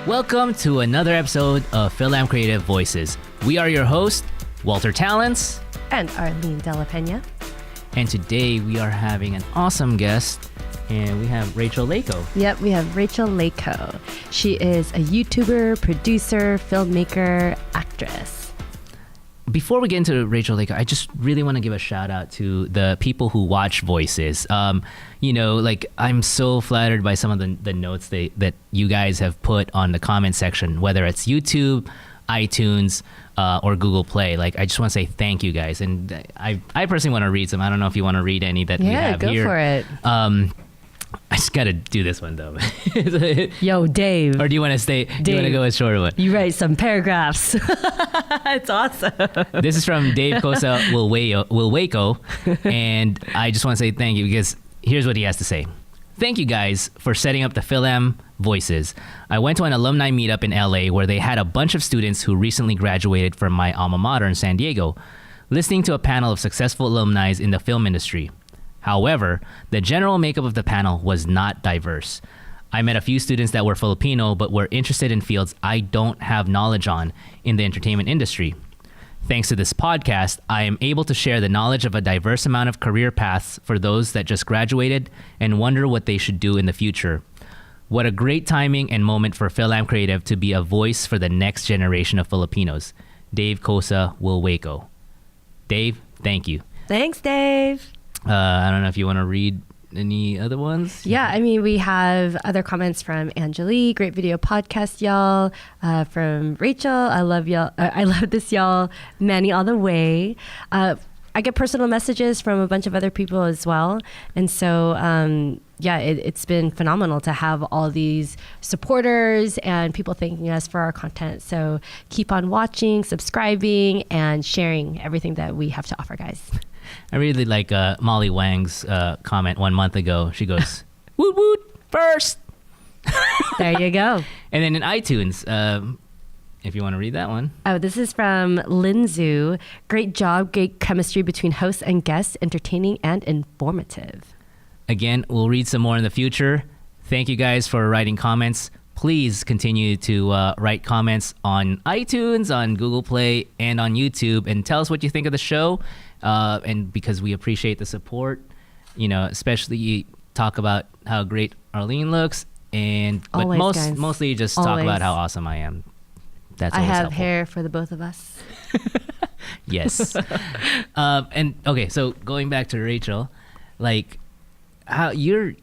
Welcome to another episode of Fil-Am Creative Voices. We are your hosts, Walter Talents and Arlyn de la Peña. And today we are having an awesome guest, and we have Rachel Leyco. Yep, we have Rachel Leyco. She is a YouTuber, producer, filmmaker, actress. Before we get into Rachel Leyco, I just really want to give a shout out to the people who watch Voices. I'm so flattered by some of the notes that you guys have put on the comment section, whether it's YouTube, iTunes, or Google Play. I just want to say thank you guys. And I personally want to read some. I don't know if you want to read any that we have here. Yeah, go for it. I just got to do this one, though. Yo, Dave. Or do you want to stay? Do you want to go with shorter one? You write some paragraphs. It's awesome. This is from Dave Cosa Wilwaco, and I just want to say thank you because here's what he has to say. Thank you guys for setting up the Fil-Am Voices. I went to an alumni meetup in LA where they had a bunch of students who recently graduated from my alma mater in San Diego, listening to a panel of successful alumni in the film industry. However, the general makeup of the panel was not diverse. I met a few students that were Filipino but were interested in fields I don't have knowledge on in the entertainment industry. Thanks to this podcast, I am able to share the knowledge of a diverse amount of career paths for those that just graduated and wonder what they should do in the future. What a great timing and moment for Fil-Am Creative to be a voice for the next generation of Filipinos. Dave Cosa Wilwaco. Dave, thank you. Thanks, Dave. I don't know if you want to read any other ones. Yeah, I mean, we have other comments from Angelique. Great video podcast, y'all. From Rachel, I love y'all. I love this, y'all. Manny all the way. I get personal messages from a bunch of other people as well. And so, it's been phenomenal to have all these supporters and people thanking us for our content. So keep on watching, subscribing, and sharing everything that we have to offer, guys. I really like Molly Wang's comment 1 month ago. She goes, woot woot, first. There you go. And then in iTunes, if you want to read that one. Oh, this is from Linzu. Great job, great chemistry between hosts and guests, entertaining and informative. Again, we'll read some more in the future. Thank you guys for writing comments. Please continue to write comments on iTunes, on Google Play, and on YouTube, and tell us what you think of the show. And because we appreciate the support, especially you talk about how great Arlyn looks, but mostly just talk about how awesome I am. That's always helpful. Hair for the both of us. Yes. And okay, so going back to Rachel, how you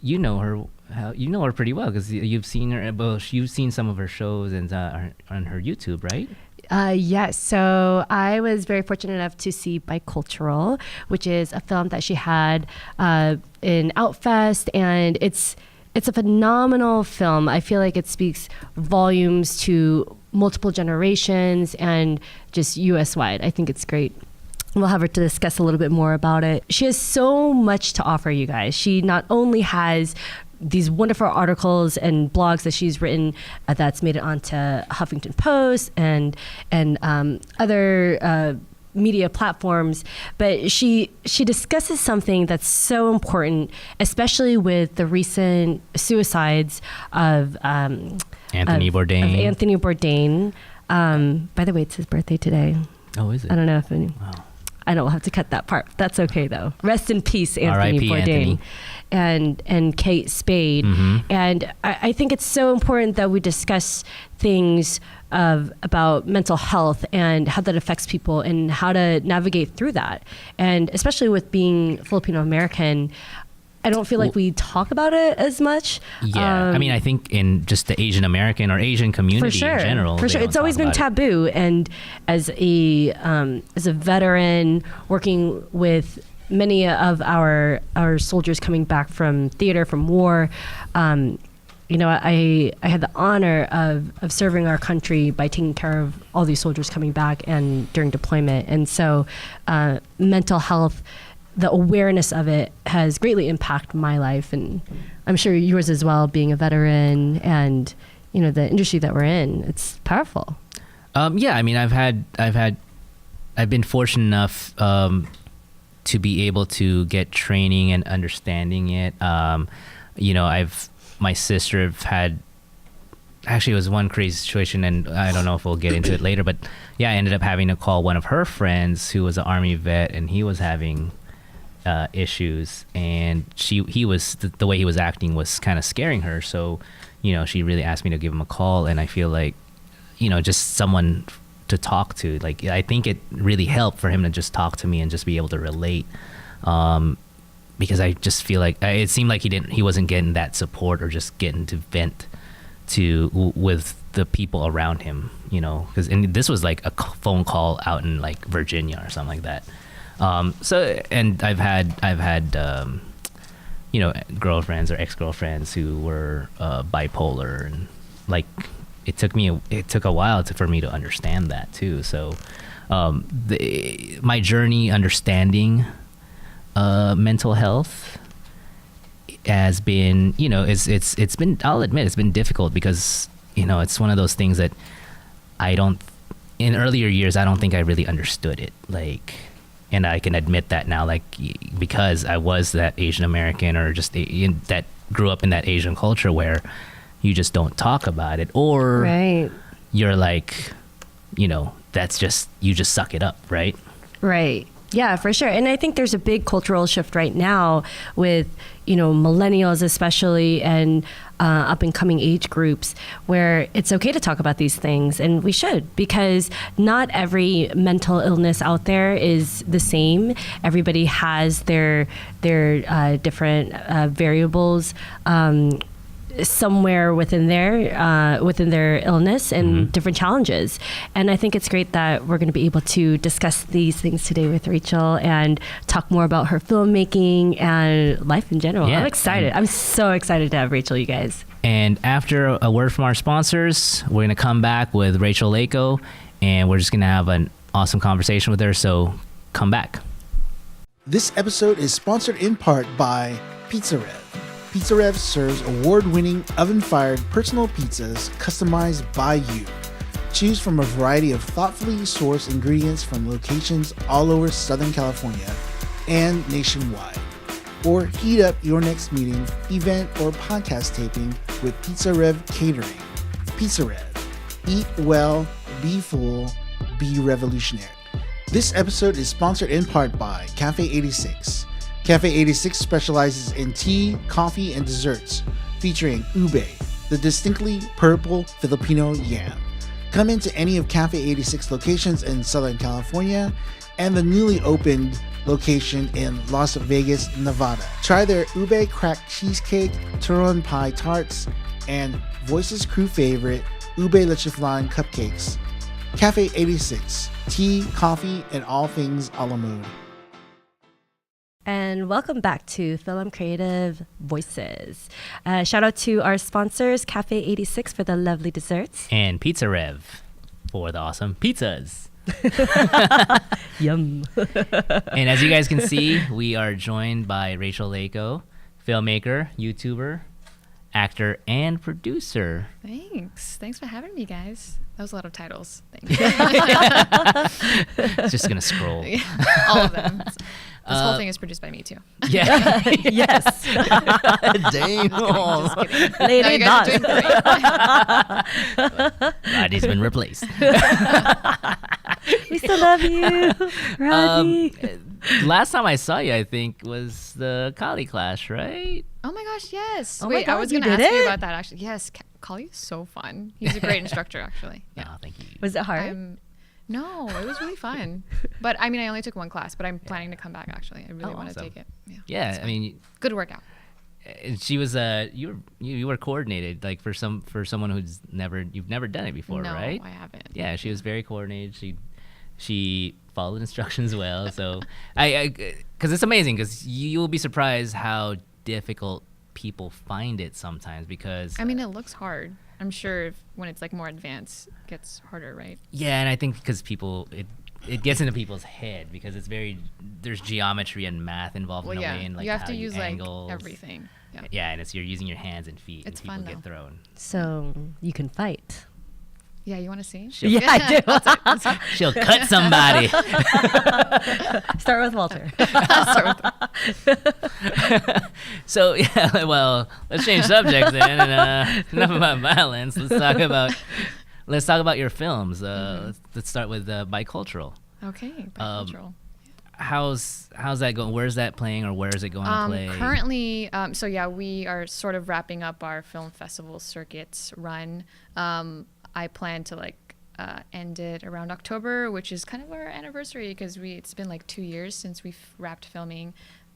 know her pretty well because you've seen her. You've seen some of her shows and on her YouTube, right? Yes. So I was very fortunate enough to see Bicultural, which is a film that she had in Outfest, and it's a phenomenal film. I feel like it speaks volumes to multiple generations and just U.S. wide. I think it's great. We'll have her to discuss a little bit more about it. She has so much to offer you guys. She not only has these wonderful articles and blogs that she's written that's made it onto Huffington Post and other media platforms, but she discusses something that's so important, especially with the recent suicides of Anthony Bourdain. By the way, it's his birthday today. Oh, is it? I don't know if any. Wow. I know we'll have to cut that part. That's okay though. Rest in peace, Anthony R.I.P. Bourdain. Anthony. And Kate Spade. Mm-hmm. And I think it's so important that we discuss things about mental health and how that affects people and how to navigate through that. And especially with being Filipino American, I don't feel like we talk about it as much. Yeah, I mean, I think in just the Asian American or Asian community in general, for sure, it's always been taboo. And as a veteran working with many of our soldiers coming back from theater, from war, I had the honor of serving our country by taking care of all these soldiers coming back and during deployment. And so, mental health, the awareness of it has greatly impacted my life, and I'm sure yours as well, being a veteran and the industry that we're in. It's powerful. Yeah, I mean, I've been fortunate enough to be able to get training and understanding it. My sister had actually, it was one crazy situation, and I don't know if we'll get into it later, but yeah, I ended up having to call one of her friends who was an Army vet, and he was having issues, and he was the way he was acting was kind of scaring her. So, she really asked me to give him a call, and I feel like, just someone to talk to. Like, I think it really helped for him to just talk to me and just be able to relate, because I just feel like it seemed like he wasn't getting that support or just getting to vent with the people around him, because this was like a phone call out in like Virginia or something like that. So, and I've had girlfriends or ex-girlfriends who were bipolar, and like it took a while for me to understand that too. So my journey understanding mental health has been, it's been, I'll admit, it's been difficult because it's one of those things that in earlier years I don't think I really understood it, like. And I can admit that now, like, because I was that Asian American or just that grew up in that Asian culture where you just don't talk about it, or right. You're like, that's just, you just suck it up, right? Right. Yeah, for sure. And I think there's a big cultural shift right now with, millennials especially, and up and coming age groups, where it's okay to talk about these things, and we should, because not every mental illness out there is the same. Everybody has their different variables somewhere within their illness and different challenges. And I think it's great that we're going to be able to discuss these things today with Rachel and talk more about her filmmaking and life in general. Yeah. I'm excited. I'm so excited to have Rachel, you guys. And after a word from our sponsors, we're going to come back with Rachel Leyco, and we're just going to have an awesome conversation with her. So come back. This episode is sponsored in part by Pizza Rev. Pizza Rev serves award-winning oven-fired personal pizzas customized by you. Choose from a variety of thoughtfully sourced ingredients from locations all over Southern California and nationwide. Or heat up your next meeting, event, or podcast taping with Pizza Rev Catering. Pizza Rev. Eat well, be full, be revolutionary. This episode is sponsored in part by Cafe 86. Cafe 86 specializes in tea, coffee, and desserts, featuring ube, the distinctly purple Filipino yam. Come into any of Cafe 86 locations in Southern California and the newly opened location in Las Vegas, Nevada. Try their ube cracked cheesecake, turon pie tarts, and Voices crew favorite ube leche flan cupcakes. Cafe 86, tea, coffee, and all things a la mode. And welcome back to Fil-Am Creative Voices. Shout out to our sponsors, Cafe 86 for the lovely desserts. And Pizza Rev for the awesome pizzas. Yum. And as you guys can see, we are joined by Rachel Leyco, filmmaker, YouTuber, actor, and producer. Thanks for having me, guys. That was a lot of titles. Thank you. Just gonna scroll. All of them. This whole thing is produced by me too. Yeah. Yes. Damn. Just kidding. Lady You guys are doing great. Roddy's been replaced. We still love you, Roddy. Last time I saw you, I think, was the Kali clash, right? Oh my gosh, yes. Oh my Wait, God, I was you going to did ask you it? about that actually. Yes, Kali is so fun. He's a great instructor actually. Yeah. Oh, thank you. Was it hard? No, it was really fun. But I mean, I only took one class, but I'm planning to come back actually. I really want to awesome. take it. Yeah, it's I mean, good workout. and she was you were coordinated, like for someone who's you've never done it before, No, right? I haven't. Yeah, she was very coordinated. She followed instructions well. So I because it's amazing, because you'll be surprised how difficult people find it sometimes, because I mean, it looks hard. I'm sure when it's like more advanced, it gets harder, right? yeah, and I think because it gets into people's head, because there's geometry and math involved Well, in yeah, the way, and like you have how to use angles. like everything. Yeah. Yeah, and you're using your hands and feet, It's and people fun, get though. thrown. So you can fight. Yeah, you want to see? Yeah, I do. She'll cut somebody. Start with Walter. So yeah, well, let's change subjects then. And, enough about violence. Let's talk about your films. Let's start with bicultural. Okay, bicultural. How's that going? Where's that playing, or where is it going to play? Currently, so yeah, we are sort of wrapping up our film festival circuits run. I plan to end it around October, which is kind of our anniversary because it's been like 2 years since we've wrapped filming,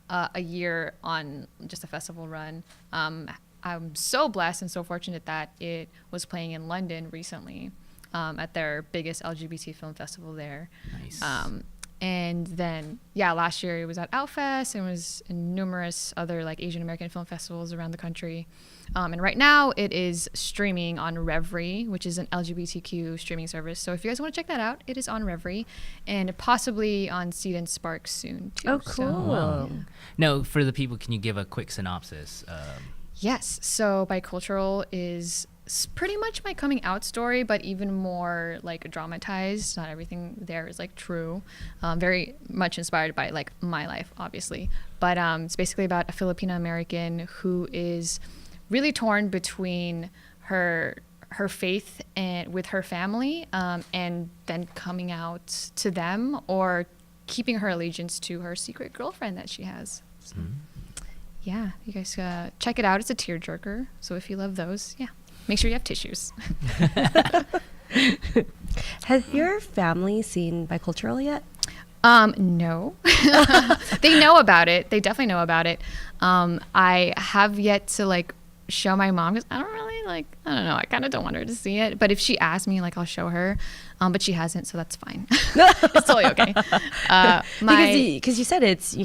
a year on just a festival run. I'm so blessed and so fortunate that it was playing in London recently, at their biggest LGBT film festival there. Nice. And then, last year it was at Outfest and was in numerous other like Asian American film festivals around the country. And right now it is streaming on Revry, which is an LGBTQ streaming service. So if you guys want to check that out, it is on Revry and possibly on Seed and Spark soon too. Oh, cool. So, Wow. No, for the people, can you give a quick synopsis? Yes. So Bicultural is pretty much my coming out story, but even more like dramatized. Not everything there is like true. Very much inspired by like my life, obviously. But it's basically about a Filipino American who is really torn between her faith and with her family, and then coming out to them or keeping her allegiance to her secret girlfriend that she has. So, yeah, you guys check it out. It's a tearjerker. So if you love those, make sure you have tissues. Has your family seen Bicultural yet? No. They know about it. They definitely know about it. I have yet to like show my mom because I don't know. I kind of don't want her to see it. But if she asks me, like, I'll show her. But she hasn't, so that's fine. It's totally okay. Because you said it's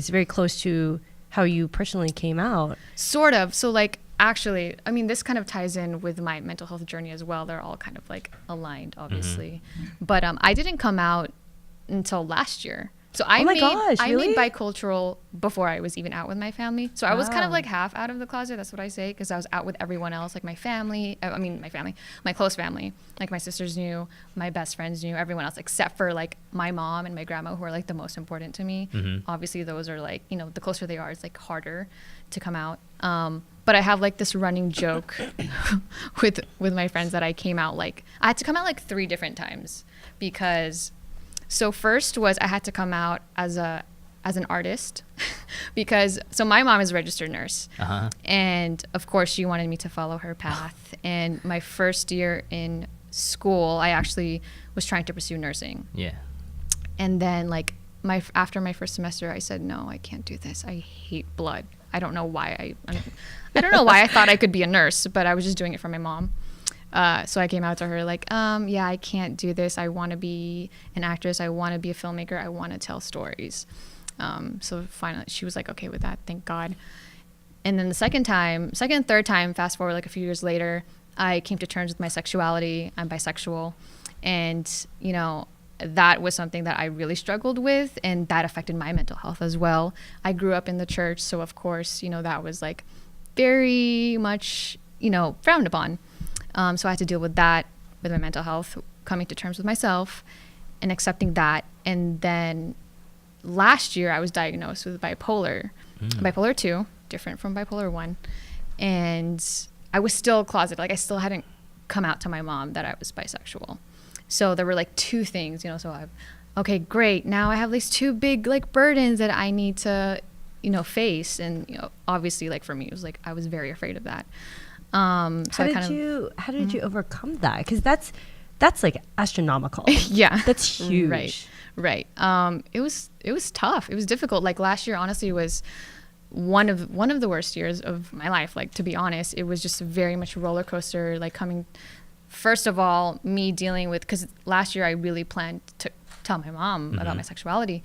very close to how you personally came out. Sort of. So like, actually, I mean, this kind of ties in with my mental health journey as well. They're all kind of like aligned, obviously. But I didn't come out until last year. So I made Bicultural before I was even out with my family. So I was kind of like half out of the closet. That's what I say, because I was out with everyone else, like my family. My close family. Like my sisters knew, my best friends knew, everyone else except for like my mom and my grandma, who are like the most important to me. Obviously, those are like, the closer they are, it's like harder to come out. But I have like this running joke with my friends that I came out like I had to come out like 3 different times because. So first was I had to come out as an artist because my mom is a registered nurse, and of course she wanted me to follow her path. And my first year in school, I actually was trying to pursue nursing. Yeah. And then like after my first semester, I said, no, I can't do this. I hate blood. I don't know why I don't know why I thought I could be a nurse, but I was just doing it for my mom. So I came out to her like, I can't do this. I want to be an actress. I want to be a filmmaker. I want to tell stories. So finally she was like, okay with that. Thank God. And then the second and third time, fast forward like a few years later, I came to terms with my sexuality. I'm bisexual. And, that was something that I really struggled with, and that affected my mental health as well. I grew up in the church. So of course, that was like very much, frowned upon. So I had to deal with that, with my mental health, coming to terms with myself and accepting that. And then last year I was diagnosed with bipolar 2, different from bipolar 1. And I was still closeted. Like I still hadn't come out to my mom that I was bisexual. So there were like 2 things, okay, great. Now I have these 2 big like burdens that I need to, face. And, obviously like for me, it was like, I was very afraid of that. How did you overcome that? Because that's like astronomical. Yeah, that's huge. Right. It was tough. It was difficult. Like last year, honestly, was one of the worst years of my life. Like to be honest, it was just very much a roller coaster. Like first of all, me dealing with, because last year I really planned to tell my mom about my sexuality,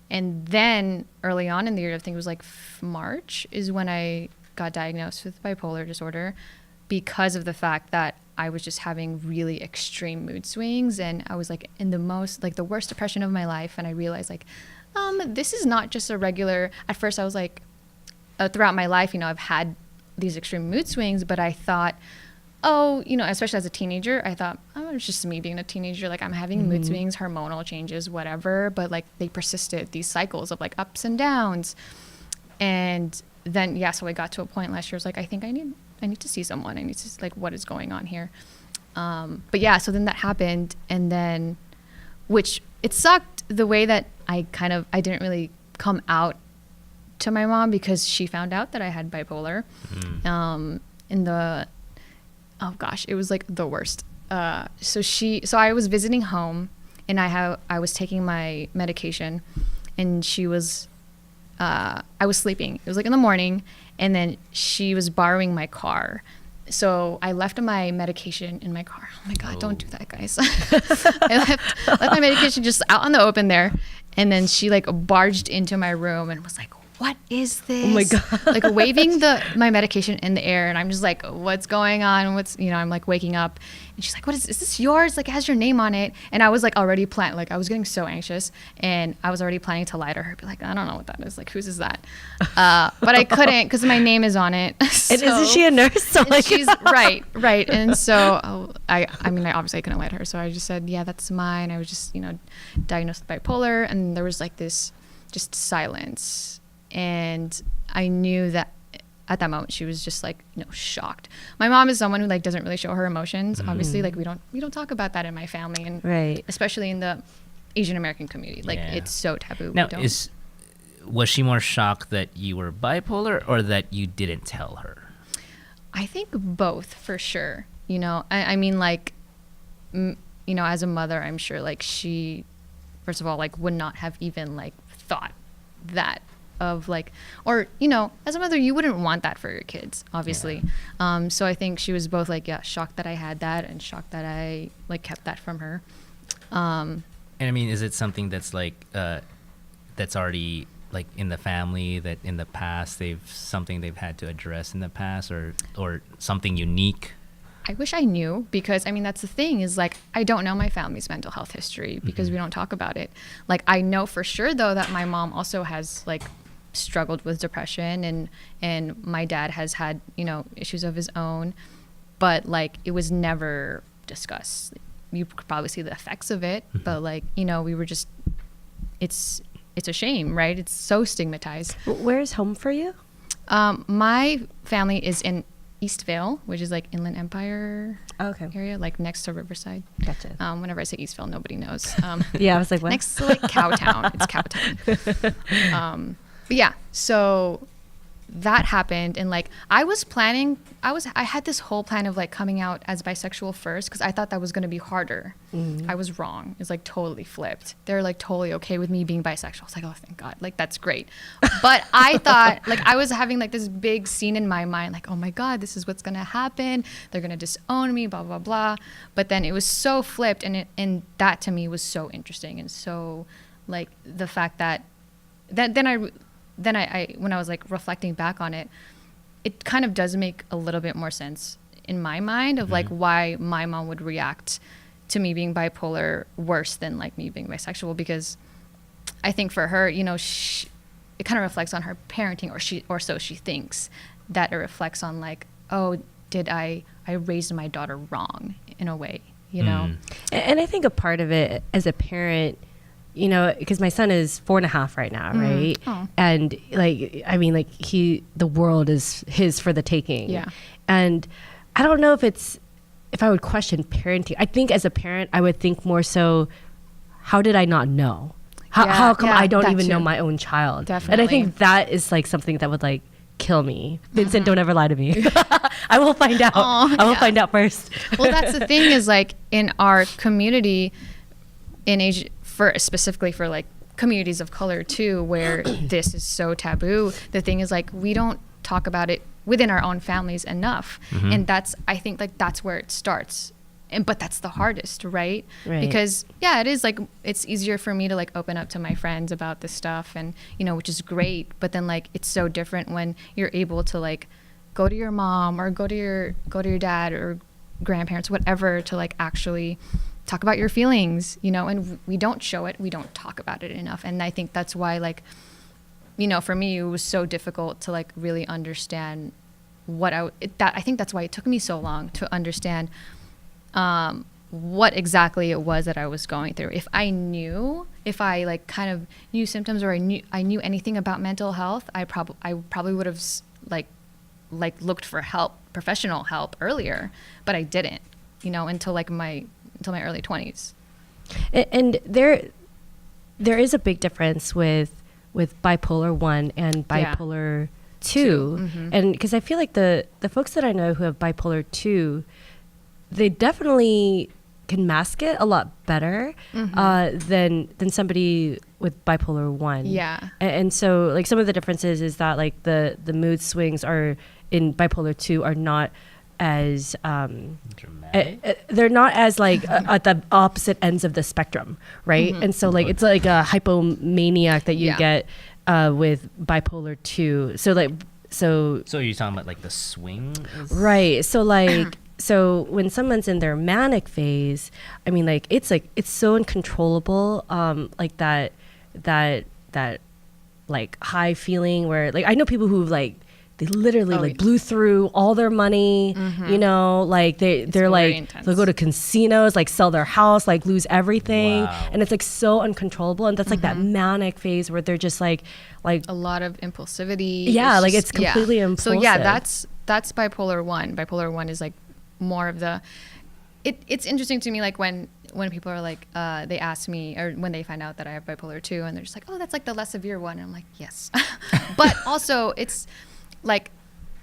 and then early on in the year, I think it was like March, is when I got diagnosed with bipolar disorder because of the fact that I was just having really extreme mood swings, and I was like in the worst depression of my life. And I realized like, this is not just a regular, at first I was like, throughout my life, I've had these extreme mood swings, but I thought, oh, you know, especially as a teenager, I thought, oh, it's just me being a teenager. Like I'm having mood swings, hormonal changes, whatever. But like they persisted, these cycles of like ups and downs. And then, yeah, so I got to a point last year, I was like, I think I need to see someone. I need to, like, what is going on here? But yeah, so then that happened. And then, which it sucked the way that I didn't really come out to my mom because she found out that I had bipolar. Oh gosh, it was like the worst. So I was visiting home and I was taking my medication and she was, I was sleeping. It was like in the morning and then she was borrowing my car. So I left my medication in my car. Oh my God, don't do that, guys. I left my medication just out on the open there. And then she like barged into my room and was like, what is this? Oh my God. Like waving my medication in the air. And I'm just like, what's going on? I'm like waking up and she's like, is this yours? Like it has your name on it. And I was like already I was getting so anxious and I was already planning to lie to her. Be like, I don't know what that is. Like, whose is that? But I couldn't because my name is on it. And isn't she a nurse? So like she's right. And so I obviously couldn't lie to her. So I just said, yeah, that's mine. I was just, diagnosed with bipolar. And there was like this just silence. And I knew that at that moment she was just like, shocked. My mom is someone who like doesn't really show her emotions. Obviously, like we don't talk about that in my family, and right. especially in the Asian American community, like it's so taboo. Now, was she more shocked that you were bipolar or that you didn't tell her? I think both for sure. I mean, like, as a mother, I'm sure like she, first of all, like would not have even like thought that. Of like, or as a mother you wouldn't want that for your kids, obviously. So I think she was both like shocked that I had that and shocked that I like kept that from her. And I mean, is it something that's like that's already like in the family, that in the past they've had to address in the past, or something unique? I wish I knew, because I mean that's the thing is like I don't know my family's mental health history because we don't talk about it. Like I know for sure though that my mom also has like struggled with depression and my dad has had issues of his own, but like it was never discussed. You could probably see the effects of it, but like we were just, it's a shame, right? It's so stigmatized. Where's home for you? My family is in Eastvale, which is like Inland Empire area, like next to Riverside. Gotcha. Whenever I say Eastvale, nobody knows. Yeah, I was like, what? Next to like Cowtown. It's Cowtown. But yeah, so that happened, and like I had this whole plan of like coming out as bisexual first because I thought that was going to be harder. I was wrong. It's like totally flipped. They're like totally okay with me being bisexual. I was like, oh, thank God, like that's great. But I thought like I was having like this big scene in my mind, like, oh my God, this is what's going to happen. They're going to disown me, blah blah blah. But then it was so flipped, and that to me was so interesting, and so like the fact that then I when I was like reflecting back on it, it kind of does make a little bit more sense in my mind of like why my mom would react to me being bipolar worse than like me being bisexual, because I think for her, it kind of reflects on her parenting, or so she thinks that it reflects on like, oh, did I raised my daughter wrong in a way, And I think a part of it as a parent, because my son is 4.5 right now, right? Oh. And like, I mean, like the world is his for the taking. Yeah. And I don't know if I would question parenting. I think as a parent, I would think more so, how did I not know? How come I don't even know my own child? Definitely. And I think that is like something that would like kill me. Vincent, don't ever lie to me. I will find out. I will find out first. Well, that's the thing is like in our community in Asia, specifically for like communities of color too, where this is so taboo. The thing is like we don't talk about it within our own families enough, and I think like that's where it starts. But that's the hardest, right? Because it is like it's easier for me to like open up to my friends about this stuff, and which is great. But then like it's so different when you're able to like go to your mom or go to your dad or grandparents, whatever, to like actually talk about your feelings, and we don't show it, we don't talk about it enough. And I think that's why like, for me, it was so difficult to like really understand I think that's why it took me so long to understand what exactly it was that I was going through. If I like kind of knew symptoms, or I knew anything about mental health, I probably would have like looked for help, professional help earlier, but I didn't, until my early 20s. And there is a big difference with bipolar 1 and bipolar 2. Mm-hmm. And because I feel like the folks that I know who have bipolar 2, they definitely can mask it a lot better than somebody with bipolar 1. Yeah. And so like some of the differences is that like the mood swings are in bipolar 2 are not as Dramatic. they're not as like at the opposite ends of the spectrum, right? And so like it's like a hypomaniac that you get with bipolar 2. So like so you're talking about like the swing? right. So like so when someone's in their manic phase, I mean like it's so uncontrollable, like that like high feeling where like I know people who like they literally blew through all their money, like they're like intense. they'll go to casinos, like sell their house, like lose everything. Wow. And it's like so uncontrollable. And that's like that manic phase where they're just like A lot of impulsivity. yeah, like it's completely impulsive. So yeah, that's bipolar 1. Bipolar 1 is like more of the, it's interesting to me, like when people are like, they ask me, or when they find out that I have bipolar 2, and they're just like, oh, that's like the less severe one. And I'm like, yes. But also it's like,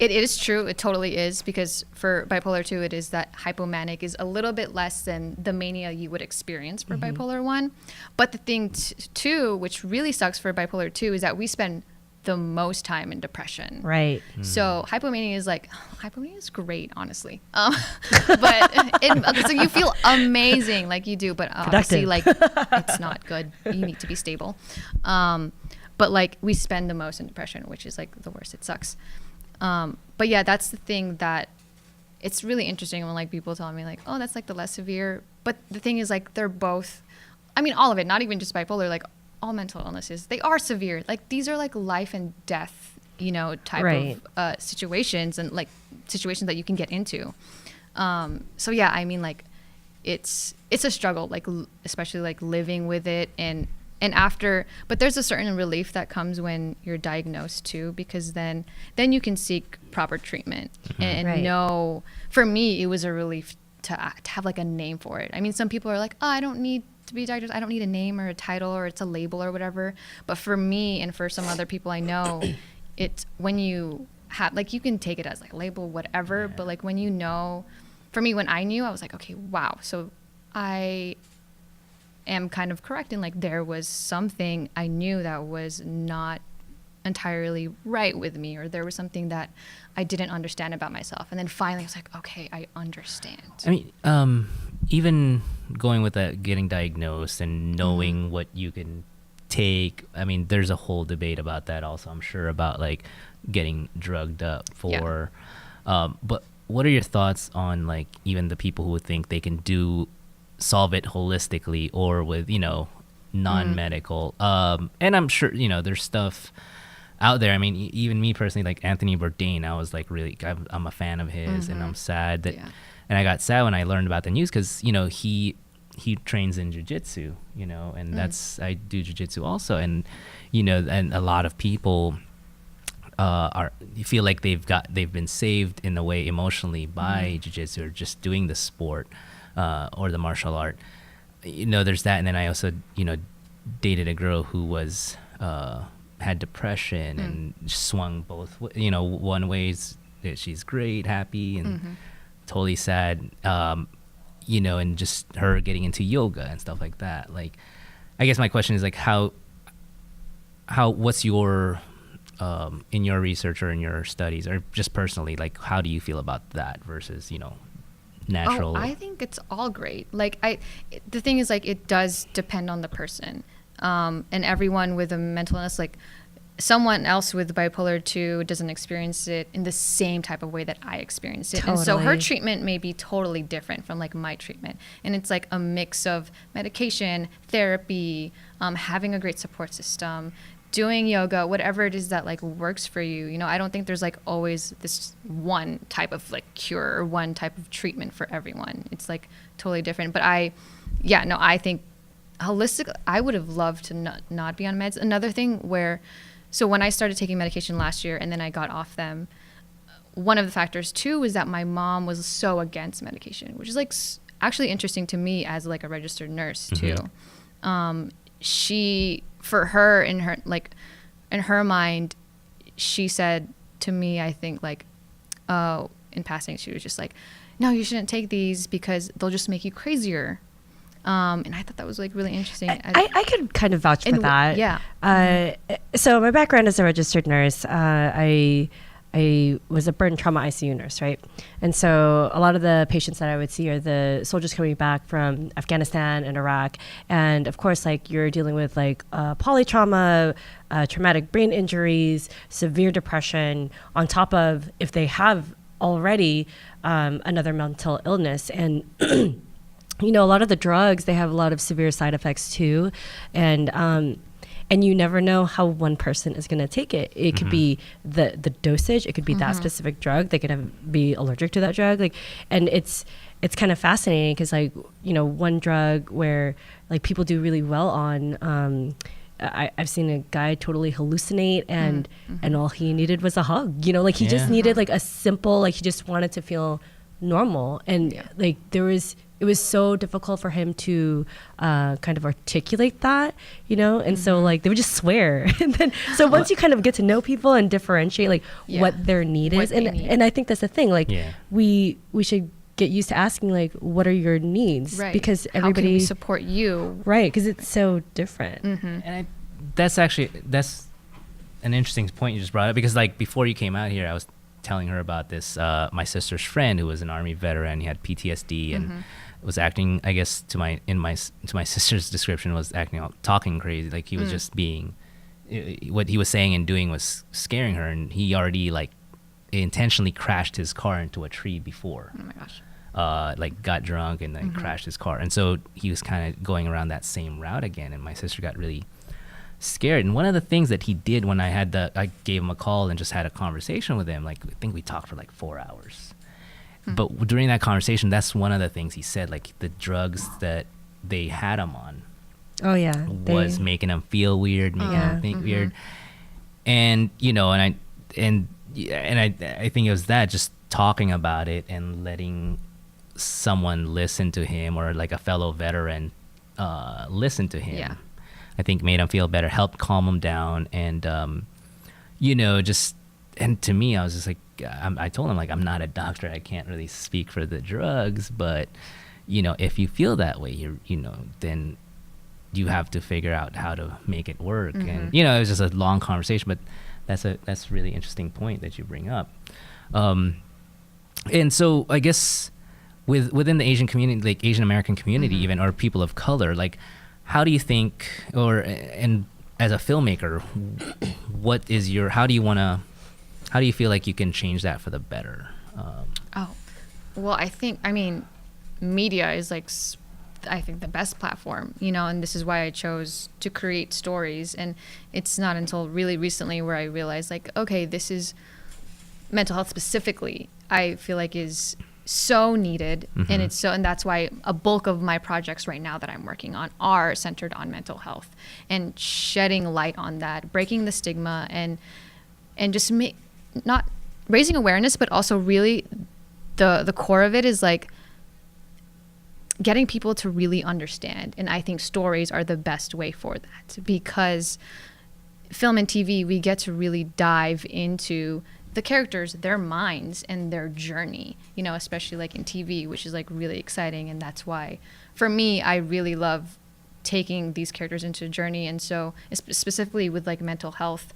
it is true. It totally is, because for bipolar 2, it is that hypomanic is a little bit less than the mania you would experience for bipolar 1. But the thing too, which really sucks for bipolar 2, is that we spend the most time in depression. right. So hypomania is great, honestly. But so you feel amazing, like you do, but obviously like it's not good. You need to be stable. But like we spend the most in depression, which is like the worst. It sucks. But yeah, that's the thing that it's really interesting when like people tell me like, oh, that's like the less severe. But the thing is like they're both, I mean, all of it, not even just bipolar, like all mental illnesses, they are severe. Like these are like life and death, type of situations, and like situations that you can get into. So yeah, I mean like it's a struggle, like especially like living with it and after, but there's a certain relief that comes when you're diagnosed too, because then you can seek proper treatment and know. For me, it was a relief to have like a name for it. I mean, some people are like, oh, I don't need to be diagnosed. I don't need a name or a title or it's a label or whatever. But for me and for some other people I know, it's when you have, like, you can take it as like a label, whatever. But like when you know, for me, when I knew, I was like, okay, wow. So I am kind of correct in like there was something I knew that was not entirely right with me, or there was something that I didn't understand about myself. And then finally I was like, okay, I understand. I mean, even going with that, getting diagnosed and knowing what you can take, I mean, there's a whole debate about that also, I'm sure, about like getting drugged up for, but what are your thoughts on like even the people who would think they can solve it holistically or with, non-medical, and I'm sure, there's stuff out there. I mean, even me personally, like Anthony Bourdain, I was like really, I'm a fan of his, and I'm sad that, and I got sad when I learned about the news because, he trains in jiu-jitsu, and that's, I do jiu-jitsu also. And, and a lot of people feel like they've been saved in a way emotionally by jiu-jitsu or just doing the sport, or the martial art. There's that. And then I also, dated a girl who was, had depression and swung both, one way is that she's great, happy, and totally sad, and just her getting into yoga and stuff like that. Like, I guess my question is like, what's your, in your research or in your studies or just personally, like, how do you feel about that versus, natural? I think it's all great. Like the thing is like, it does depend on the person. And everyone with a mental illness, like someone else with bipolar 2 doesn't experience it in the same type of way that I experience it. Totally. And so her treatment may be totally different from like my treatment. And it's like a mix of medication, therapy, having a great support system, doing yoga, whatever it is that like works for you. You know, I don't think there's like always this one type of like cure or one type of treatment for everyone. It's like totally different. But I think holistic, I would have loved to not be on meds. Another thing where, so when I started taking medication last year and then I got off them, one of the factors too was that my mom was so against medication, which is like actually interesting to me as like a registered nurse too. She, for her, in her mind, she said to me, I think like, in passing, she was just like, no, you shouldn't take these because they'll just make you crazier. And I thought that was like really interesting. I could kind of vouch for that. Yeah. So my background as a registered nurse, I was a burn trauma ICU nurse, right? And so a lot of the patients that I would see are the soldiers coming back from Afghanistan and Iraq. And of course, like you're dealing with like polytrauma, traumatic brain injuries, severe depression, on top of if they have already another mental illness. And you know, a lot of the drugs, they have a lot of severe side effects too. And you never know how one person is going to take it. It could be the dosage. It could be that specific drug. They could be allergic to that drug. Like, and it's kind of fascinating because, like, you know, one drug where like people do really well on. I've seen a guy totally hallucinate and all he needed was a hug. You know, like he just needed like a simple, like he just wanted to feel normal. And like it was so difficult for him to kind of articulate that, you know? And so like they would just swear. And then, so once you kind of get to know people and differentiate like what their need is. And I think that's the thing, like we should get used to asking like, what are your needs? Right. Because everybody how can we support you? Right. Because it's so different. And that's an interesting point you just brought up, because like before you came out here, I was telling her about this, my sister's friend who was an Army veteran. He had PTSD and was acting, I guess, to my sister's description, was acting out, talking crazy. Like he was just being, what he was saying and doing was scaring her, and he already like intentionally crashed his car into a tree before. Oh my gosh. Like got drunk and then crashed his car, and so he was kind of going around that same route again. And my sister got really scared. And one of the things that he did when I gave him a call and just had a conversation with him, like I think we talked for like 4 hours. But during that conversation, that's one of the things he said, like the drugs that they had him on was making him feel weird, making him think weird. And, you know, and I think it was that, just talking about it and letting someone listen to him, or like a fellow veteran listen to him, I think made him feel better, helped calm him down. And, you know, just, and to me, I was just like, I told him, like, I'm not a doctor. I can't really speak for the drugs, but, you know, if you feel that way, you know, then you have to figure out how to make it work. And, you know, it was just a long conversation, but that's a really interesting point that you bring up. And so I guess within the Asian community, like Asian American community even, or people of color, like, how do you think, and as a filmmaker, how do you feel like you can change that for the better? Well, I mean, media is like, I think the best platform, you know, and this is why I chose to create stories. And it's not until really recently where I realized, like, okay, this is mental health specifically, I feel like is so needed. And that's why a bulk of my projects right now that I'm working on are centered on mental health and shedding light on that, breaking the stigma, and just not raising awareness, but also really the core of it is like getting people to really understand. And I think stories are the best way for that, because film and TV, we get to really dive into the characters, their minds, and their journey, you know, especially like in TV, which is like really exciting. And that's why, for me, I really love taking these characters into a journey. And so specifically with like mental health,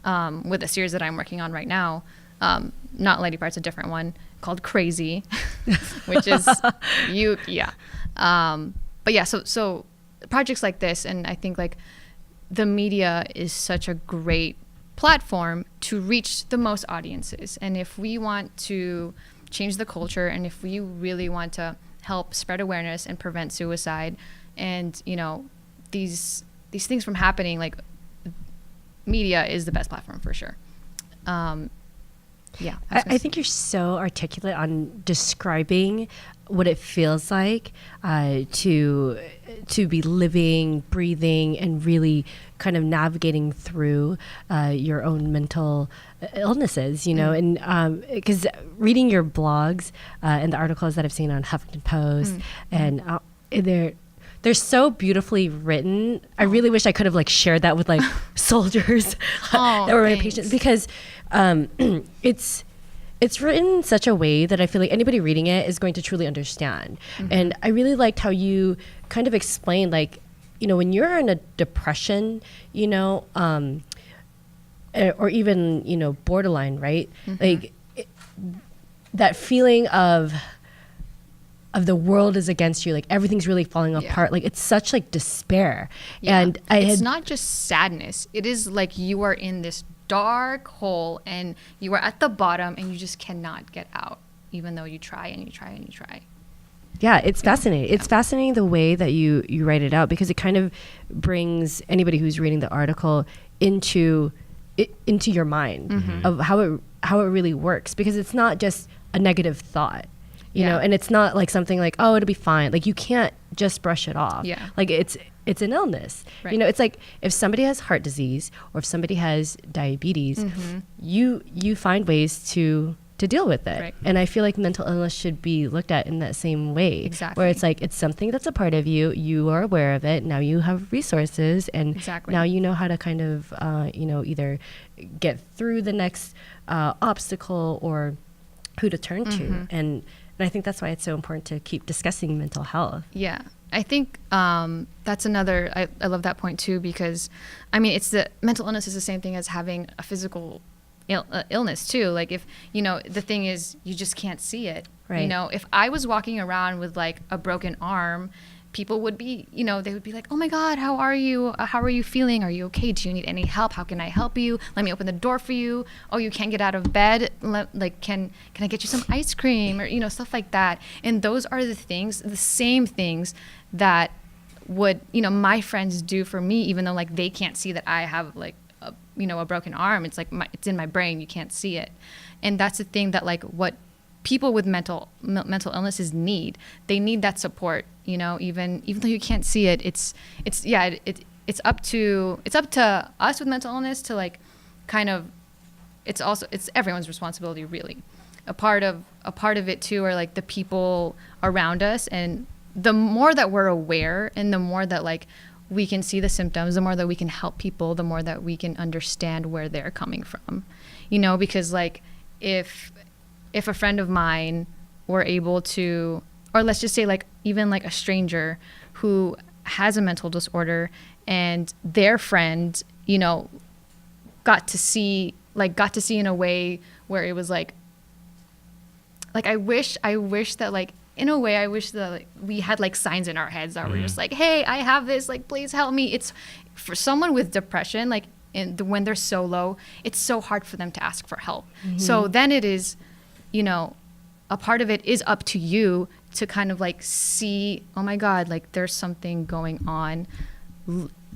with a series that I'm working on right now, not Lady Part's a different one called Crazy, which is but yeah, so projects like this, and I think like the media is such a great platform to reach the most audiences. And if we want to change the culture, and if we really want to help spread awareness and prevent suicide, and, you know, these things from happening, like media is the best platform for sure. Yeah, I think you're so articulate on describing what it feels like to be living, breathing, and really kind of navigating through your own mental illnesses, you know, and because reading your blogs and the articles that I've seen on Huffington Post, and they're so beautifully written. I really wish I could have like shared that with like soldiers that were my patients, because it's written in such a way that I feel like anybody reading it is going to truly understand. And I really liked how you kind of explained, like, you know, when you're in a depression, you know, or even, you know, borderline, right? Like that feeling of the world is against you, like everything's really falling apart, like it's such like despair. And it's not just sadness, it is like you are in this dark hole and you are at the bottom and you just cannot get out, even though you try and you try and you try. Yeah, it's fascinating. It's fascinating the way that you write it out, because it kind of brings anybody who's reading the article into your mind of how it really works, because it's not just a negative thought. You know, and it's not like something like, oh, it'll be fine. Like you can't just brush it off. Yeah. Like it's an illness. Right. You know, it's like if somebody has heart disease or if somebody has diabetes, you find ways to deal with it. Right. And I feel like mental illness should be looked at in that same way. Exactly. Where it's like it's something that's a part of you. You are aware of it. Now you have resources, and now you know how to kind of you know, either get through the next obstacle or who to turn to. And I think that's why it's so important to keep discussing mental health. Yeah, I think that's another, I love that point too, because I mean, it's the mental illness is the same thing as having a physical illness too. Like if, you know, the thing is you just can't see it. Right. You know, if I was walking around with like a broken arm, people would be, you know, they would be like, oh my God, how are you? How are you feeling? Are you okay? Do you need any help? How can I help you? Let me open the door for you. Oh, you can't get out of bed. Like, can I get you some ice cream? Or, you know, stuff like that. And those are the things, the same things that would, you know, my friends do for me, even though like they can't see that I have like, you know, a broken arm. It's like it's in my brain. You can't see it. And that's the thing that like what people with mental illnesses need. They need that support, you know, even though you can't see it. It's up to us with mental illness to like kind of, it's everyone's responsibility really. A part of it too are like the people around us, and the more that we're aware and the more that like we can see the symptoms, the more that we can help people, the more that we can understand where they're coming from, you know, because like if a friend of mine were able to, or let's just say like even like a stranger who has a mental disorder and their friend, you know, got to see in a way where it was like I wish that like in a way I wish that like, we had like signs in our heads that were just like, hey, I have this, like please help me. It's for someone with depression, like when they're so low, it's so hard for them to ask for help. So then it is, you know, a part of it is up to you to kind of like see, oh my God, like there's something going on.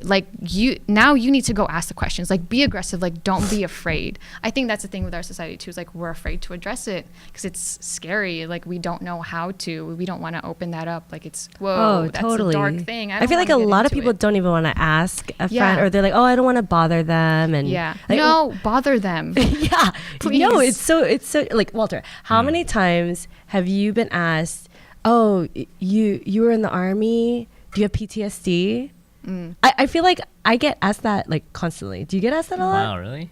Like you need to go ask the questions, like be aggressive, like don't be afraid. I think that's the thing with our society too, is like we're afraid to address it because it's scary. Like we don't know how to, we don't want to open that up. Like it's, whoa, that's a dark thing. I feel like a lot of people don't even want to ask a friend, or they're like, oh, I don't want to bother them. And like, no, bother them. Yeah. Please. No, it's so like, Walter, how many times have you been asked, oh, you were in the army, do you have PTSD? I feel like I get asked that like constantly. Do you get asked that a lot? Wow, really?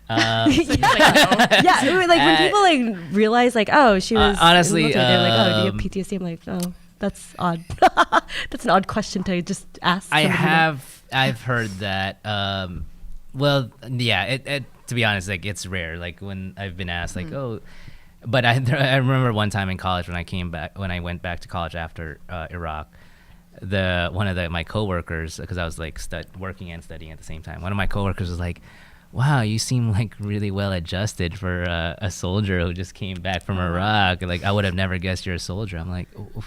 Yeah, like when people like realize like, oh, she was honestly, in the military, they're like, oh, do you have PTSD? I'm like, oh, that's odd. That's an odd question to just ask. I've heard that. Well, yeah. It to be honest, like it's rare. Like when I've been asked, like, oh, but I remember one time in college when I went back to college after Iraq. One of my coworkers, because I was like working and studying at the same time, one of my coworkers was like, wow, you seem like really well adjusted for a soldier who just came back from Iraq. Like I would have never guessed you're a soldier. I'm like, oh.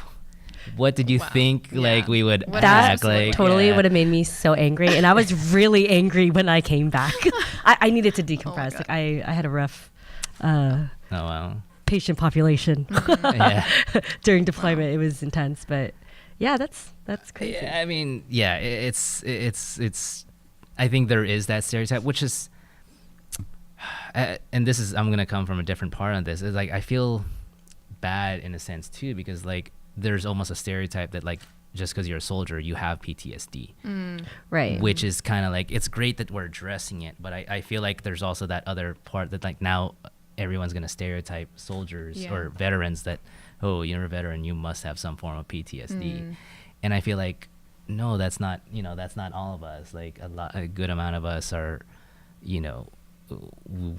what did you think like we would What act that like? totally Yeah. would have made me so angry, and I was really angry when I came back. I needed to decompress. God. Like I had a rough Oh wow. patient population Yeah. during deployment. It was intense, but yeah, that's crazy. Yeah, I mean, yeah, it's. I think there is that stereotype, which is, and this is, I'm gonna come from a different part on this. Is like I feel bad in a sense too, because like there's almost a stereotype that like just because you're a soldier you have PTSD, Right. which is kind of like, it's great that we're addressing it, but I feel like there's also that other part that like now everyone's gonna stereotype soldiers or veterans that, oh, you're a veteran, you must have some form of PTSD. And I feel like, no, that's not, that's not all of us. Like a good amount of us are,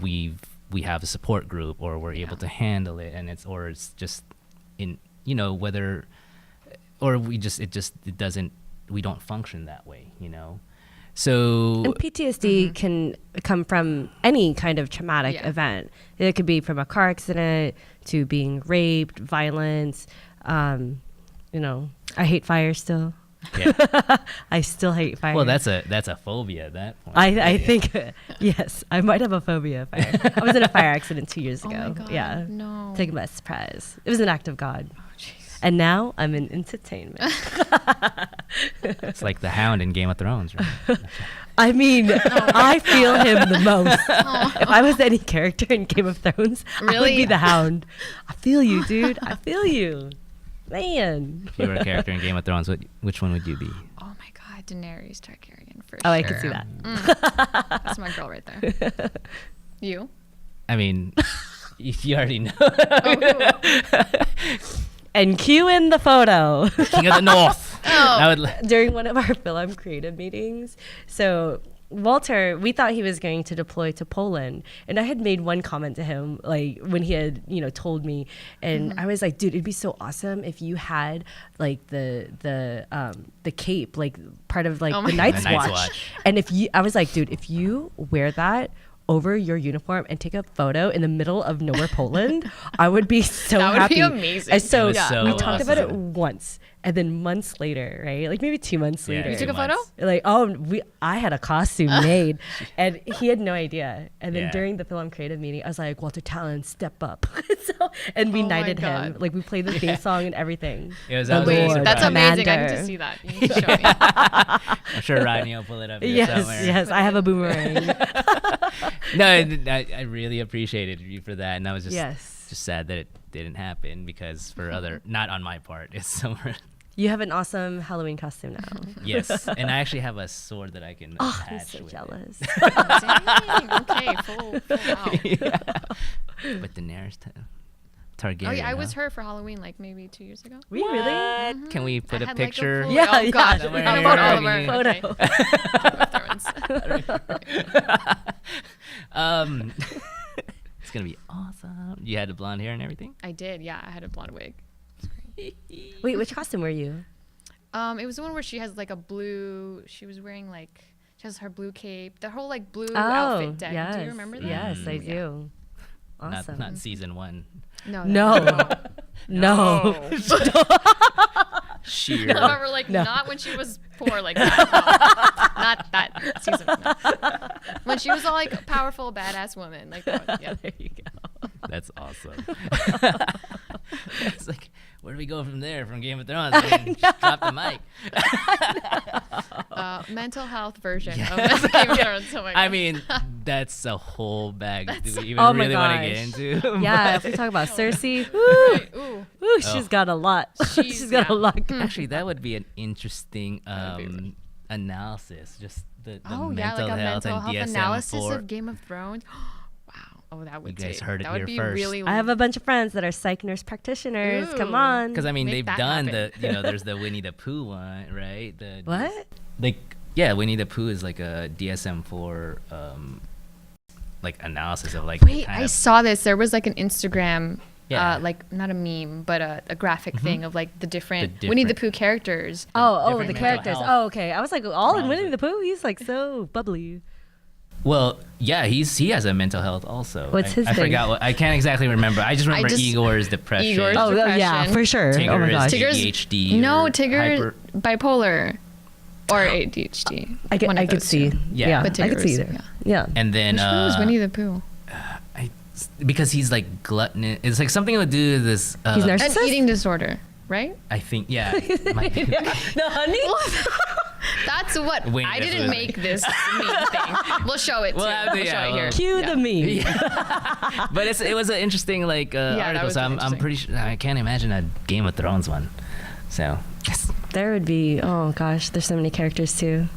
we have a support group, or we're able to handle it, and it's just in, whether, or we don't function that way, So And PTSD can come from any kind of traumatic event. It could be from a car accident to being raped, violence. I hate fire still. yeah. I still hate fire. Well, that's a phobia at that point. I think, yes, I might have a phobia of fire. I was in a fire accident 2 years ago. Oh my God, yeah. no. Taken by surprise. It was an act of God. Oh, jeez. And now I'm in entertainment. It's like the Hound in Game of Thrones, right? I mean, I feel him the most. If I was any character in Game of Thrones, I would Really? be the Hound. I feel you, dude. I feel you. Man. If you were a character in Game of Thrones, which one would you be? Oh my God, Daenerys Targaryen for Oh, sure. I can see that. That's my girl right there. You? I mean, you already know. And cue in the photo. King of the North. I would. During one of our Fil-Am creative meetings. So Walter, we thought he was going to deploy to Poland, and I had made one comment to him, like when he had, told me, and I was like, dude, it'd be so awesome if you had like the cape, like part of like the Night's Watch. And I was like, dude, if you wear that over your uniform and take a photo in the middle of nowhere Poland, I would be so That would happy. be amazing. And so, It was so we talked about it awesome. once, and then months later, right? Like maybe 2 months Yeah, later. You took a 2 photo? months. Like, I had a costume made, and he had no idea. And then Yeah. during the Fil-Am creative meeting, I was like, Walter Talon, step up. And we Oh my knighted him. God. Like we played the theme song and everything. It was The absolutely Lord. That's amazing. I need Commander. to see that. You need to show me. I'm sure Rodney will pull it up here Yes, somewhere. yes, I have a boomerang. No, I really appreciated you for that, and I was just Yes. sad that it didn't happen, because for not on my part, it's somewhere. You have an awesome Halloween costume now. Yes, and I actually have a sword that I can Oh, I'm attach so with jealous. Dang. Okay. Full out. it. But Daenerys Targaryen. Oh yeah, I was huh? her for Halloween like maybe 2 years ago. We really? Can we put I a had, like, picture? full- Yeah, oh yeah. God. Somewhere I'm here. about Oliver. Photo. Okay. Game of Thrones. It's gonna be awesome. You had the blonde hair and everything. I did. Yeah, I had a blonde wig. Wait, which costume were you? It was the one where she has like a blue. She was wearing like she has her blue cape. The whole like blue Oh, outfit deck. yes. Do you remember that? Yes, I do. Not Awesome. not season 1. No. No. No. Sheer. No, we're like No. not when she was poor like that. No. Not that season. No. When she was all like powerful, badass woman. Like that one. Yeah. There you go. That's awesome. It's like, where do we go from there? From Game of Thrones? I mean, just drop the mic. Mental health version of Game of Thrones. Oh my I God. mean, that's a whole bag. Do we even Oh my really want to get gosh. into? Yeah, if we talk about Cersei, woo, Right, ooh. woo, she's got a lot. she's got a yeah. lot. Actually, that would be an interesting That'd be really- analysis. Just the Oh yeah, mental like a health mental and health DSM analysis for. of Game of Thrones. Wow. Oh, that would. You guys take- heard it that would here be first. really. I have a bunch of friends that are psych nurse practitioners. Come Ooh. on. Because I mean, Make they've that done happen. there's the Winnie the Pooh one, right? What? Like, yeah, Winnie the Pooh is like a DSM-4 like analysis of like. Wait, kind I of- saw this. There was like an Instagram, Yeah. like not a meme, but a graphic thing of like the different The Winnie the different- Pooh characters. Oh, different the mental characters. health Oh, okay. I was like, all in problems Winnie that- the Pooh. He's like so bubbly. Well, yeah, he has a mental health also. What's his I thing? forgot I can't exactly remember. I just remember Igor's depression. Igor's Oh, yeah, depression. for sure. Tigger Oh my is gosh. Tigger's ADHD. No, or Tigger bipolar or ADHD. One of I could those see. two. Yeah. I But could see Tigger's, either. Yeah. And then Which one was Winnie the Pooh? because he's like gluttonous. It's like something to do with this. He's An narcissist? eating disorder, right? I think yeah. Might be. No, honey. That's what Wait, I that's didn't what- make this meme thing. We'll show it too. We'll have to- We'll show yeah, it here. Cue Yeah. the meme. But it was an interesting like that article. was So I'm interesting. pretty sure I can't imagine a Game of Thrones one. So yes, There would be, oh gosh, there's so many characters too.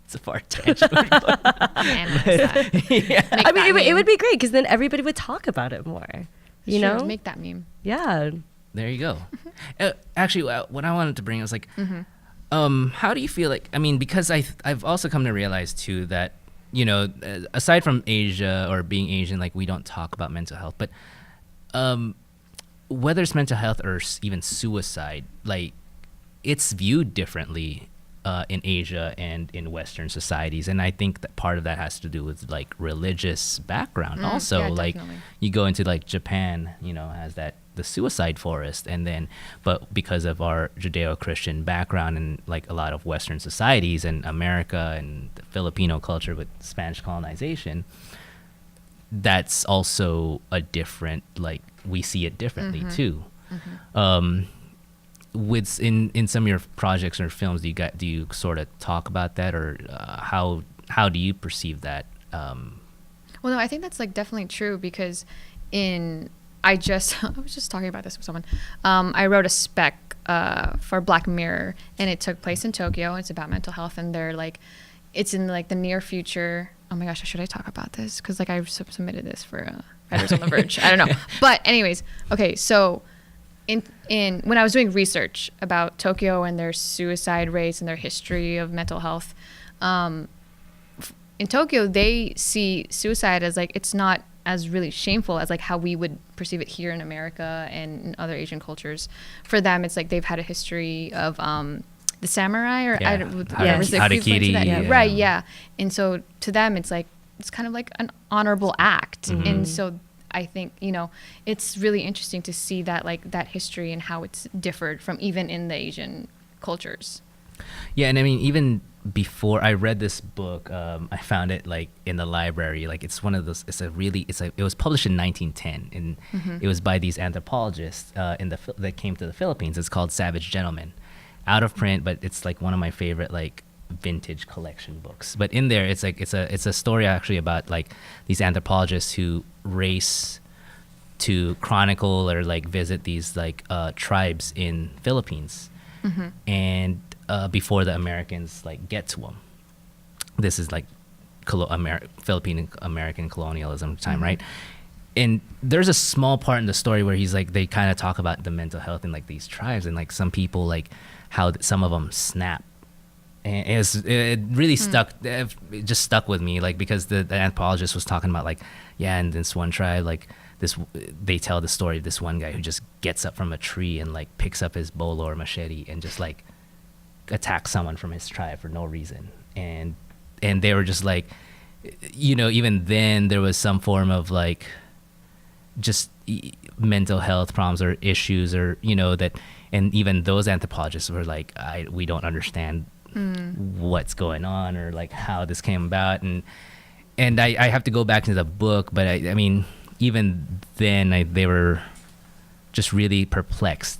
it's a far tangent. Analyze that. Yeah. Make I mean, that it would meme. be great because then everybody would talk about it more. You Sure, know? make that meme. Yeah. There you go. Actually, what I wanted to bring was like, how do you feel like? I mean, because I've also come to realize too that aside from Asia or being Asian, like we don't talk about mental health, but whether it's mental health or even suicide, like it's viewed differently in Asia and in Western societies, and I think that part of that has to do with like religious background. Also, yeah, like definitely. you go into like Japan, has the suicide forest, and then but because of our Judeo-Christian background and like a lot of Western societies and America and the Filipino culture with Spanish colonization, that's also a different, like we see it differently too. With in some of your projects or films, do you sort of talk about that, or how do you perceive that? Well, no, I think that's like definitely true because I was just talking about this with someone. I wrote a spec for Black Mirror, and it took place in Tokyo. It's about mental health, and they're like, it's in like the near future. Oh my gosh, should I talk about this? Because like I submitted this for Writers on the Verge. I don't know, but anyways, okay, so. In when I was doing research about Tokyo and their suicide rates and their history of mental health, in Tokyo they see suicide as like it's not as really shameful as like how we would perceive it here in America and in other Asian cultures. For them, it's like they've had a history of the samurai or Yeah. I don't, Yes. the equivalent to that. Harakiri, Right, yeah. And so to them, it's like it's kind of like an honorable act, and so. I think, it's really interesting to see that like that history and how it's differed from even in the Asian cultures. Yeah, and I mean, even before I read this book, I found it like in the library. Like it's one of those. It was published in 1910, and it was by these anthropologists that came to the Philippines. It's called Savage Gentlemen, out of print, but it's like one of my favorite like vintage collection books. But in there, it's like it's a story actually about like these anthropologists who race to chronicle or like visit these like tribes in Philippines, and before the Americans like get to them. This is like Philippine American colonialism time, right? And there's a small part in the story where they kind of talk about the mental health in like these tribes, and like some people like how some of them snap. And it really it just stuck with me, like because the anthropologist was talking about like, yeah, and this one tribe, like they tell the story of this one guy who just gets up from a tree and like picks up his bolo or machete and just like attacks someone from his tribe for no reason. And they were just like, even then there was some form of like just mental health problems or issues or that, and even those anthropologists were like, we don't understand what's going on or like how this came about, and I have to go back to the book, but I mean even then they were just really perplexed,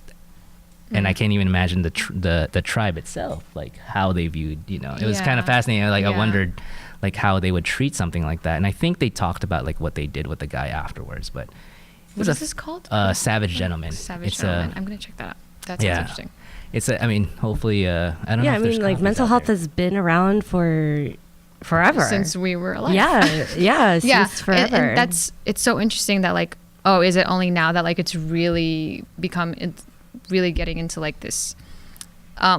and I can't even imagine the tribe itself, like how they viewed, it was kind of fascinating. Like I wondered like how they would treat something like that, and I think they talked about like what they did with the guy afterwards. But What is this called? Savage Gentleman. Savage Gentleman. I'm gonna check that out. That sounds interesting. I mean, hopefully, I don't know. Yeah, if I there's mean, like copies mental out health there. has been around for forever. Since we were alive. Yeah, since forever. And it's so interesting that like, oh, is it only now that like it's really really getting into like this,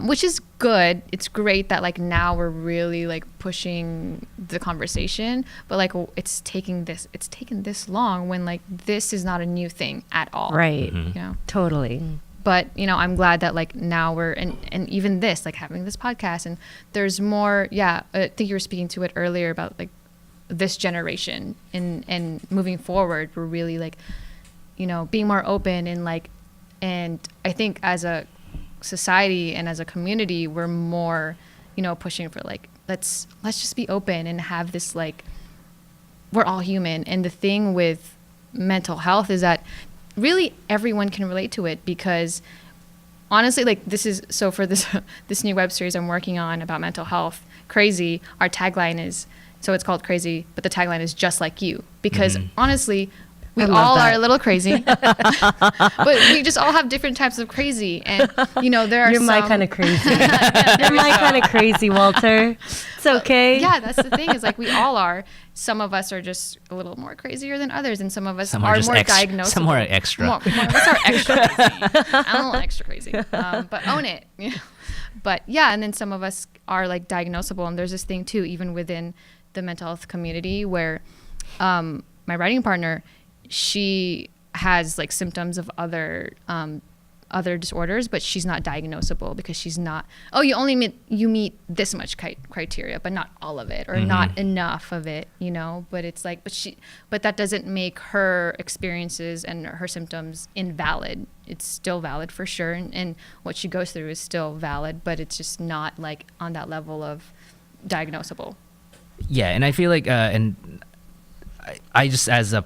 which is good. It's great that like now we're really like pushing the conversation, but like it's taken this long when like this is not a new thing at all. Right. Totally. But I'm glad that like now we're and even this like having this podcast, and there's more. I think you were speaking to it earlier about like this generation and moving forward, we're really like, you know, being more open and I think as a society and as a community, we're more, you know, pushing for like, let's just be open and have this, like, we're all human. And the thing with mental health is that really everyone can relate to it, because honestly, like, this is, so for this this new web series I'm working on about mental health, Crazy, our tagline is, so it's called Crazy, but the tagline is just like you, because honestly, we all are a little crazy, but we just all have different types of crazy. And, you know, there are You're my kind of crazy. You're my kind of crazy, Walter. It's okay. Yeah, that's the thing, is like we all are. Some of us are just a little more crazier than others, and some of us are more diagnosable. Some are extra. More of us are extra crazy. I'm a little extra crazy, but own it. You know? But yeah, and then some of us are like diagnosable, and there's this thing too, even within the mental health community, where my writing partner, she has like symptoms of other disorders, but she's not diagnosable because she's not, oh, you meet this much criteria, but not all of it, or not enough of it, you know. But it's like, but that doesn't make her experiences and her symptoms invalid. It's still valid for sure, and what she goes through is still valid, but it's just not like on that level of diagnosable. Yeah, and I feel like, and I just as a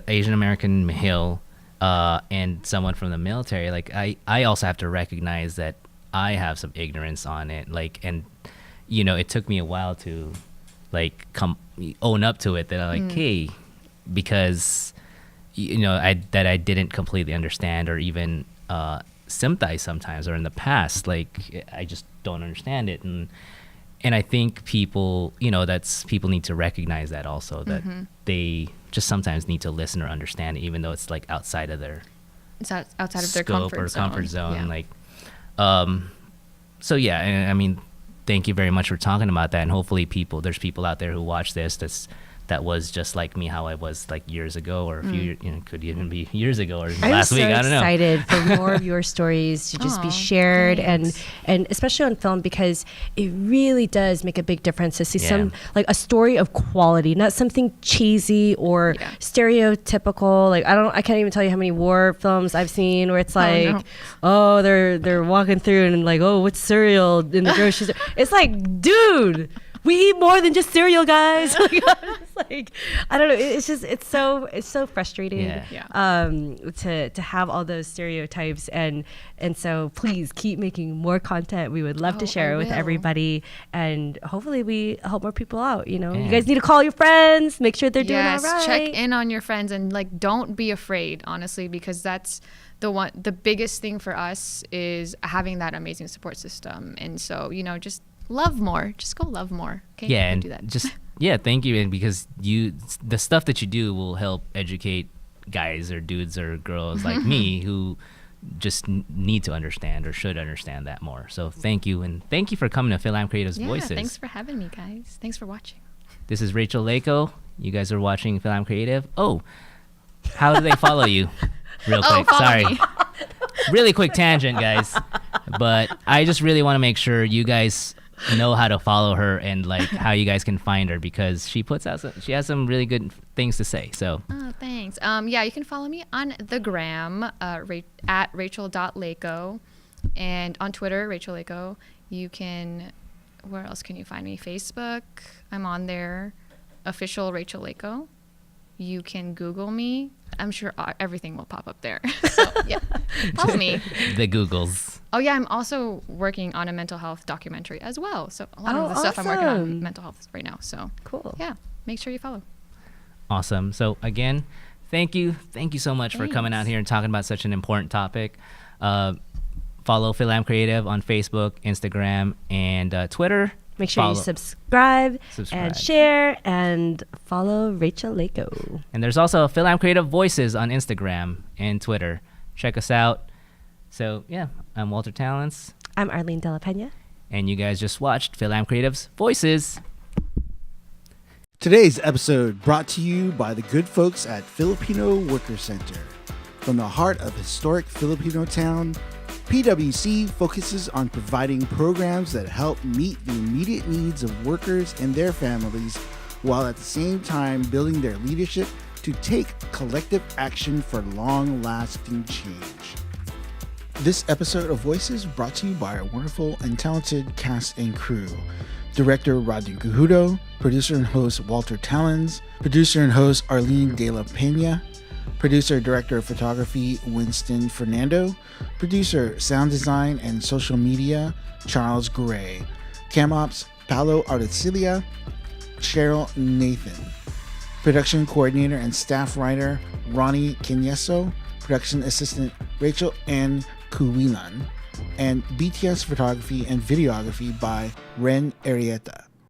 Asian American male and someone from the military, like I also have to recognize that I have some ignorance on it, like, and you know, it took me a while to like own up to it, that I'm like, hey, because you know, I didn't completely understand or even sympathize sometimes, or in the past, like I just don't understand it. And I think people, you know, people need to recognize that also, that they just sometimes need to listen or understand it, even though it's like outside of their outside of their comfort zone. Yeah. Like, so yeah, I mean, thank you very much for talking about that. And hopefully there's people out there who watch this that was just like me, how I was like years ago, or a few, you know, could even be years ago or last week. I don't know. I'm so excited for more of your stories to just be shared, and especially on film, because it really does make a big difference to see some, like, a story of quality, not something cheesy or stereotypical. Like, I can't even tell you how many war films I've seen where it's like, they're walking through and like, oh, what's cereal in the grocery store? It's like, dude, we eat more than just cereal, guys. It's like, I don't know. It's just, it's so frustrating to have all those stereotypes. And so please keep making more content. We would love to share it with everybody. And hopefully we help more people out. You know, you guys need to call your friends, make sure they're doing all right. Check in on your friends, and like, don't be afraid, honestly, because that's the biggest thing for us is having that amazing support system. And so, you know, just love more. Just go love more. Okay? Yeah, and do that. just thank you, and because the stuff that you do will help educate guys or dudes or girls like me who just need to understand or should understand that more. So thank you, and thank you for coming to Fil-Am Creative's Voices. Thanks for having me, guys. Thanks for watching. This is Rachel Leyco. You guys are watching Fil-Am Creative. Oh, how do they follow you? Real quick, sorry. Really quick tangent, guys. But I just really want to make sure you guys know how to follow her and like how you guys can find her, because she has some really good things to say. So thanks. You can follow me on the gram at rachel.leyco, and on Twitter, Rachel Leyco. Where else can you find me? Facebook, I'm on there, official Rachel Leyco. You can Google me. I'm sure everything will pop up there. So yeah, follow me. The Googles. Oh yeah, I'm also working on a mental health documentary as well. So a lot of the stuff I'm working on mental health right now. So cool. Yeah, make sure you follow. Awesome. So again, thank you so much for coming out here and talking about such an important topic. Follow Fil-Am Creative on Facebook, Instagram, and Twitter. Make sure you subscribe and share, and follow Rachel Leyco. And there's also Fil-Am Creative Voices on Instagram and Twitter. Check us out. So yeah, I'm Walter Talents. I'm Arlene De La Pena. And you guys just watched Fil-Am Creative's Voices. Today's episode brought to you by the good folks at Filipino Worker Center. From the heart of historic Filipino town, PWC focuses on providing programs that help meet the immediate needs of workers and their families while at the same time building their leadership to take collective action for long-lasting change. This episode of Voices brought to you by our wonderful and talented cast and crew. Director Rodney Cahudo, producer and host Walter Tallons, producer and host Arlene De La Pena, producer director of photography Winston Fernando, producer sound design and social media Charles Gray, cam ops Paolo Artesia, Cheryl Nathan, production coordinator and staff writer Ronnie Quinyeso, production assistant Rachel Ann Kuwilan, and BTS photography and videography by Ren Arieta.